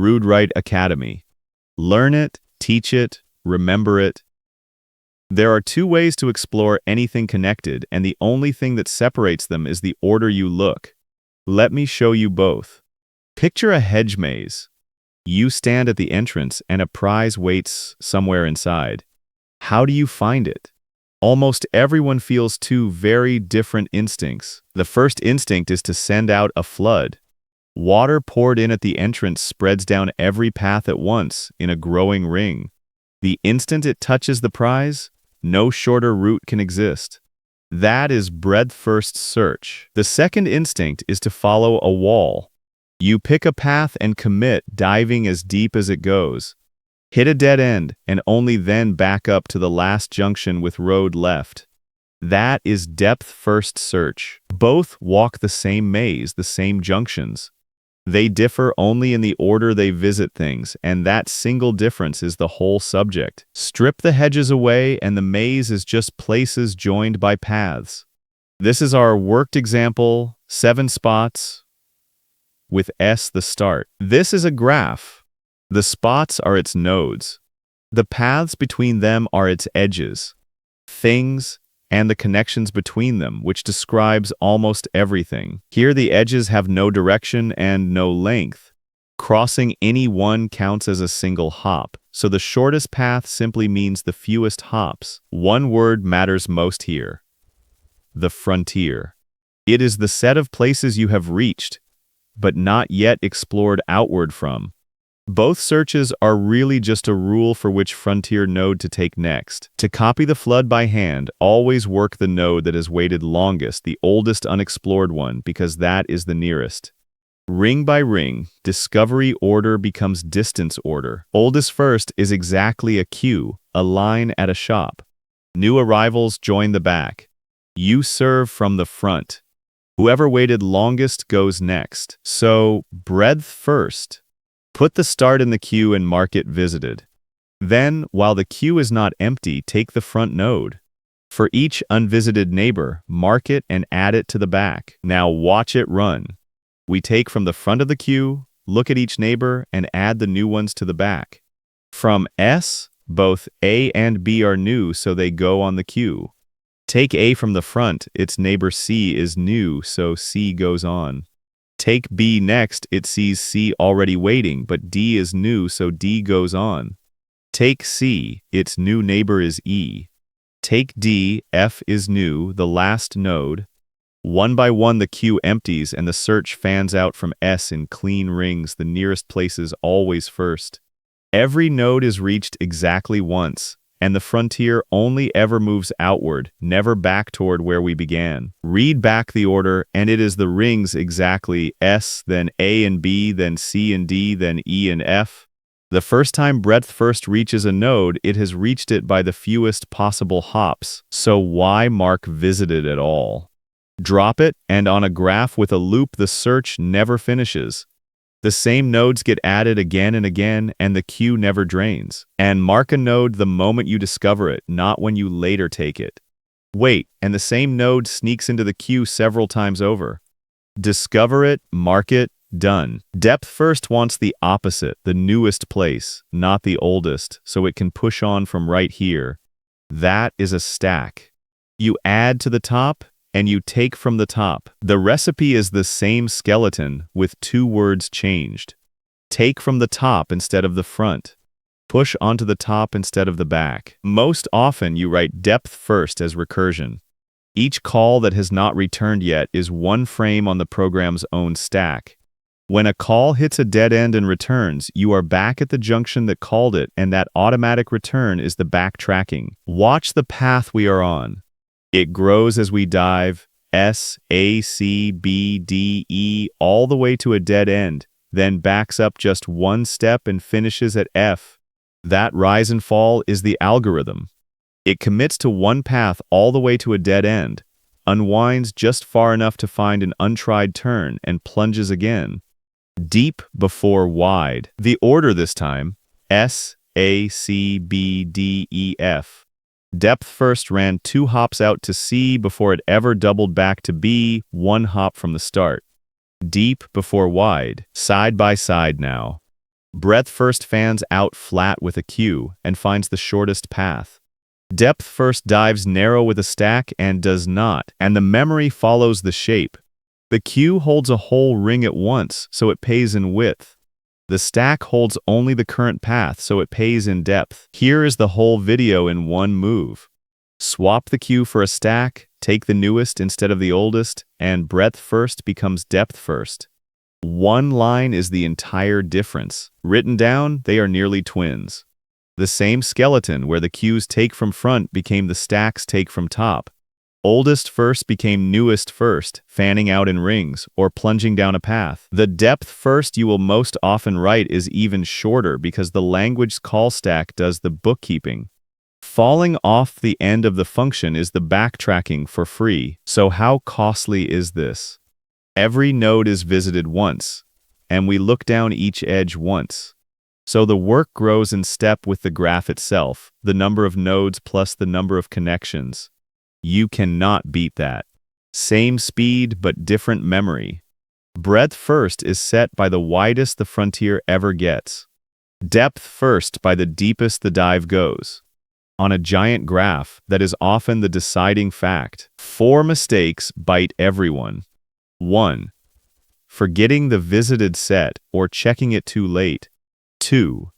Rude Right Academy. Learn it, teach it, remember it. There are two ways to explore anything connected, and the only thing that separates them is the order you look. Let me show you both. Picture a hedge maze. You stand at the entrance and a prize waits somewhere inside. How do you find it? Almost everyone feels two very different instincts. The first instinct is to send out a flood. Water poured in at the entrance spreads down every path at once in a growing ring. The instant it touches the prize, no shorter route can exist. That is breadth-first search. The second instinct is to follow a wall. You pick a path and commit, diving as deep as it goes. Hit a dead end, and only then back up to the last junction with road left. That is depth-first search. Both walk the same maze, the same junctions. They differ only in the order they visit things, and that single difference is the whole subject. Strip the hedges away, and the maze is just places joined by paths. This is our worked example, 7 spots, with S the start. This is a graph. The spots are its nodes. The paths between them are its edges, things, and the connections between them, which describes almost everything. Here the edges have no direction and no length. Crossing any one counts as a single hop, so the shortest path simply means the fewest hops. One word matters most here: the frontier. It is the set of places you have reached, but not yet explored outward from. Both searches are really just a rule for which frontier node to take next. To copy the flood by hand, always work the node that has waited longest, the oldest unexplored one, because that is the nearest. Ring by ring, discovery order becomes distance order. Oldest first is exactly a queue, a line at a shop. New arrivals join the back. You serve from the front. Whoever waited longest goes next. So, breadth first. Put the start in the queue and mark it visited. Then, while the queue is not empty, take the front node. For each unvisited neighbor, mark it and add it to the back. Now watch it run. We take from the front of the queue, look at each neighbor, and add the new ones to the back. From S, both A and B are new, so they go on the queue. Take A from the front, its neighbor C is new, so C goes on. Take B next, it sees C already waiting, but D is new, so D goes on. Take C, its new neighbor is E. Take D, F is new, the last node. One by one the queue empties and the search fans out from S in clean rings, the nearest places always first. Every node is reached exactly once, and the frontier only ever moves outward, never back toward where we began. Read back the order, and it is the rings exactly: S, then A and B, then C and D, then E and F. The first time breadth first reaches a node, it has reached it by the fewest possible hops, so why mark visited at all? Drop it, and on a graph with a loop the search never finishes. The same nodes get added again and again, and the queue never drains. And mark a node the moment you discover it, not when you later take it. Wait, and the same node sneaks into the queue several times over. Discover it, mark it, done. Depth first wants the opposite, the newest place, not the oldest, so it can push on from right here. That is a stack. You add to the top, and you take from the top. The recipe is the same skeleton, with 2 words changed. Take from the top instead of the front. Push onto the top instead of the back. Most often you write depth first as recursion. Each call that has not returned yet is one frame on the program's own stack. When a call hits a dead end and returns, you are back at the junction that called it, and that automatic return is the backtracking. Watch the path we are on. It grows as we dive, S, A, C, B, D, E, all the way to a dead end, then backs up just one step and finishes at F. That rise and fall is the algorithm. It commits to one path all the way to a dead end, unwinds just far enough to find an untried turn, and plunges again. Deep before wide. The order this time: S, A, C, B, D, E, F. Depth first ran 2 hops out to C before it ever doubled back to B, 1 hop from the start. Deep before wide, side by side now. Breadth first fans out flat with a queue and finds the shortest path. Depth first dives narrow with a stack and does not, and the memory follows the shape. The queue holds a whole ring at once, so it pays in width. The stack holds only the current path, so it pays in depth. Here is the whole video in one move. Swap the queue for a stack, take the newest instead of the oldest, and breadth first becomes depth first. One line is the entire difference. Written down, they are nearly twins. The same skeleton where the queues take from front became the stacks take from top. Oldest first became newest first, fanning out in rings, or plunging down a path. The depth first you will most often write is even shorter because the language's call stack does the bookkeeping. Falling off the end of the function is the backtracking for free. So how costly is this? Every node is visited once, and we look down each edge once. So the work grows in step with the graph itself, the number of nodes plus the number of connections. You cannot beat that. Same speed, but different memory. Breadth first is set by the widest the frontier ever gets. Depth first by the deepest the dive goes. On a giant graph, that is often the deciding fact. 4 mistakes bite everyone. 1. Forgetting the visited set or checking it too late. 2.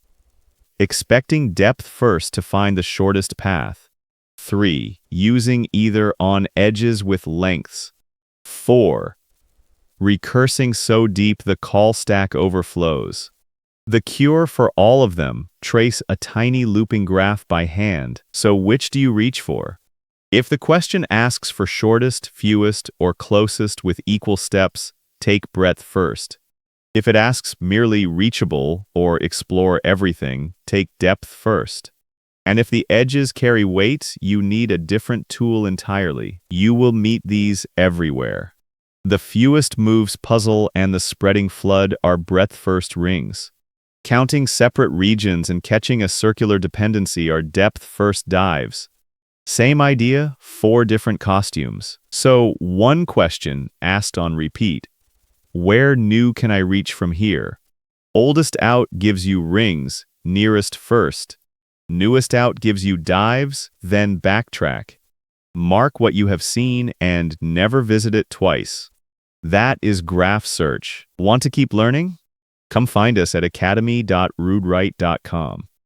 Expecting depth first to find the shortest path. 3. Using either on edges with lengths. 4. Recursing so deep the call stack overflows. The cure for all of them, trace a tiny looping graph by hand. So which do you reach for? If the question asks for shortest, fewest, or closest with equal steps, take breadth first. If it asks merely reachable or explore everything, take depth first. And if the edges carry weight, you need a different tool entirely. You will meet these everywhere. The fewest moves puzzle and the spreading flood are breadth first rings. Counting separate regions and catching a circular dependency are depth first dives. Same idea, 4 different costumes. So one question asked on repeat. Where new can I reach from here? Oldest out gives you rings, nearest first. Newest out gives you dives, then backtrack. Mark what you have seen and never visit it twice. That is graph search. Want to keep learning? Come find us at academy.rudewrite.com.